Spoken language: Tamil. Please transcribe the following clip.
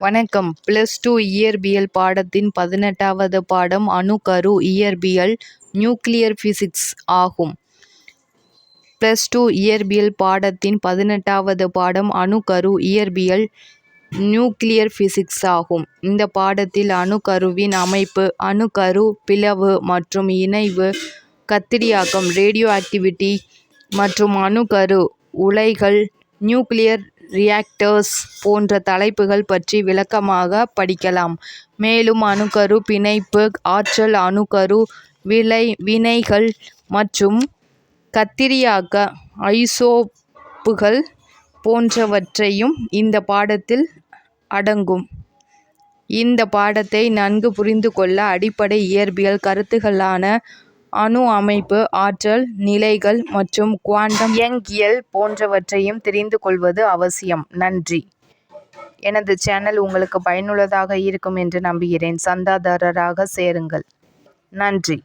வணக்கம். +2 இயற்பியல் பாடத்தின் 18வது பாடம் அணுக்கரு இயற்பியல் நியூக்ளியர் பிசிக்ஸ் ஆகும். +2 இயற்பியல் பாடத்தின் 18வது பாடம் அணுக்கரு இயற்பியல் நியூக்ளியர் பிசிக்ஸ் ஆகும். இந்த பாடத்தில் அணுக்கருவின் அமைப்பு, அணுக்கரு பிளவு மற்றும் இணைவு, கத்திரியாக்கம் ரேடியோ ஆக்டிவிட்டி மற்றும் அணுக்கரு உலைகள் நியூக்ளியர் ரியாக்டர்ஸ் போன்ற தலைப்புகள் பற்றி விளக்கமாக படிக்கலாம். மேலும் அணுக்கரு பிணைப்பு ஆற்றல், அணுக்கரு வினைகள் மற்றும் கத்திரியாக்க ஐசோடோப்புகள் போன்றவற்றையும் இந்த பாடத்தில் அடங்கும். இந்த பாடத்தை நன்கு புரிந்து கொள்ள அடிப்படை இயற்பியல் கருத்துக்களான அணு அமைப்பு, ஆற்றல் நிலைகள் மற்றும் குவாண்டம் இயங்கியல் போன்றவற்றையும் தெரிந்து கொள்வது அவசியம். நன்றி. எனது சேனல் உங்களுக்கு பயனுள்ளதாக இருக்கும் என்று நம்புகிறேன். சந்தாதாரராக சேருங்கள். நன்றி.